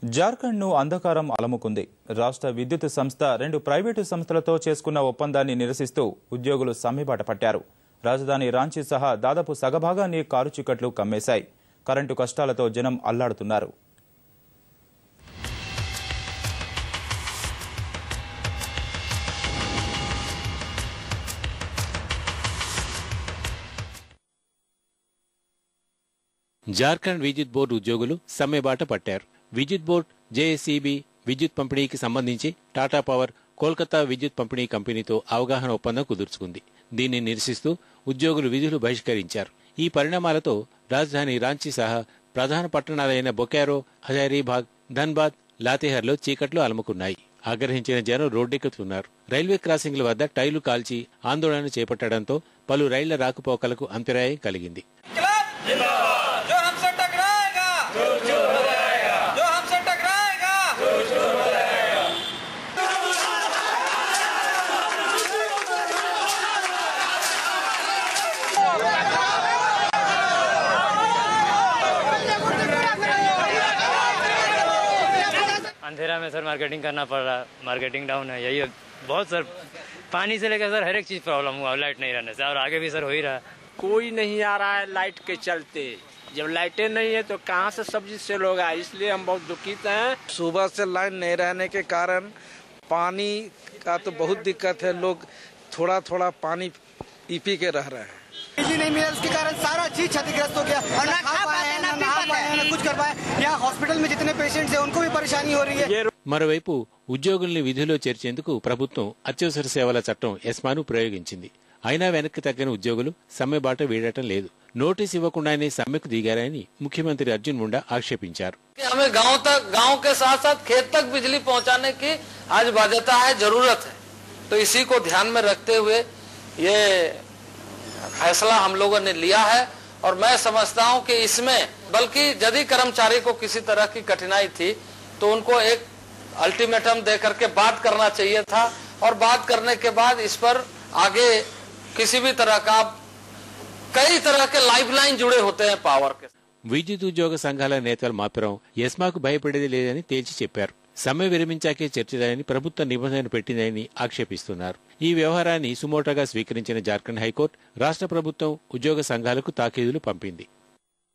జార్ఖండ్ను అంధకారం అలముకుంది. రాష్ట్ర విద్యుత్ సంస్థ 2 ప్రైవేటు సంస్థలతో చేసుకున్న ఒప్పందాన్ని నిరసిస్తూ ఉద్యోగులు సమ్మెబాట పట్టారు. రాజధాని రాంచీ సహా దాదాపు సగభాగాన్ని కారు చిక్కట్లు కమ్మేశాయి. కరెంటు కష్టాలతో జనం అల్లాడుతున్నారు. జార్ఖండ్ విద్యుత్ బోర్డు ఉద్యోగులు సమ్మెబాట పట్టారు. విద్యుత్ బోర్డు జేఏసీబీ విద్యుత్ పంపిణీకి సంబంధించి టాటా పవర్ కోల్కతా విద్యుత్ పంపిణీ కంపెనీతో అవగాహన ఒప్పందం కుదుర్చుకుంది. దీన్ని నిరసిస్తూ ఉద్యోగులు విధులు బహిష్కరించారు. ఈ పరిణామాలతో రాజధాని రాంచీ సహా ప్రధాన పట్టణాలైన బొకారో, హజారీబాగ్, ధన్బాద్, లాతేహార్లో చీకట్లు అలముకున్నాయి. ఆగ్రహించిన జనం రోడ్డెక్కుతున్నారు. రైల్వే క్రాసింగ్ల వద్ద టైర్లు కాల్చి ఆందోళన చేపట్టడంతో పలు రైళ్ల రాకపోకలకు అంతరాయం కలిగింది. अंधेरा में सर मार्केटिंग करना पड़ रहा, मार्केटिंग डाउन है, यही बहुत सर पानी से लेकर सर हर एक चीज प्रॉब्लम हुआ लाइट नहीं रहने से, और आगे भी सर हो ही रहा है। कोई नहीं आ रहा है लाइट के चलते। जब लाइटें नहीं है तो कहाँ से सब्जी सेल होगा, इसलिए हम बहुत दुखित हैं। सुबह से लाइन नहीं रहने के कारण पानी का तो बहुत दिक्कत है। लोग थोड़ा थोड़ा पानी पी के रह रहे हैं। बिजली नहीं मिला उसके कारण सारा चीज क्षतिग्रस्त हो गया और ना खा पाए ना नहा पाए ना कुछ कर पाए। यहाँ हॉस्पिटल में जितने पेशेंट्स हैं उनको भी परेशानी हो रही है। మరోవైపు ఉద్యోగుల్ని విధిలో చేర్చేందుకు ప్రభుత్వం అత్యవసర సేవల చట్టం ఎస్మాను ప్రయోగించింది. అయినా వెనక్కి తగ్గిన ఉద్యోగులు సమ్మెబాట వీడటం లేదు. నోటీస్ ఇవ్వకుండానే సమ్మెకు దిగారని ముఖ్యమంత్రి అర్జున్ ముండా ఆక్షేపించారు. हमें गांव के साथ साथ खेत तक बिजली पहुंचाने की आज बाध्यता है, जरूरत है। तो इसी को ध्यान में रखते हुए ये फैसला हम लोगों ने लिया है और मैं समझता हूं कि इसमें बल्कि यदि कर्मचारी को किसी तरह की कठिनाई थी तो उनको एक अल्टीमेटम दे करके बात करना चाहिए था और बात करने के बाद इस पर आगे किसी भी तरह का कई तरह के लाइफलाइन जुड़े होते हैं पावर के। విద్యుత్ ఉద్యోగ సంఘాల నేతలు మాత్రం ఎస్మాకు భయపడేది లేదని తేల్చి చెప్పారు. సమ్మె విరమించాకే చర్చలని ప్రభుత్వ నిబంధన పెట్టిందని ఆక్షేపిస్తున్నారు. ఈ వ్యవహారాన్ని సుమోటోగా స్వీకరించిన జార్ఖండ్ హైకోర్టు రాష్ట్ర ప్రభుత్వం ఉద్యోగ సంఘాలకు తాకీదులు పంపింది.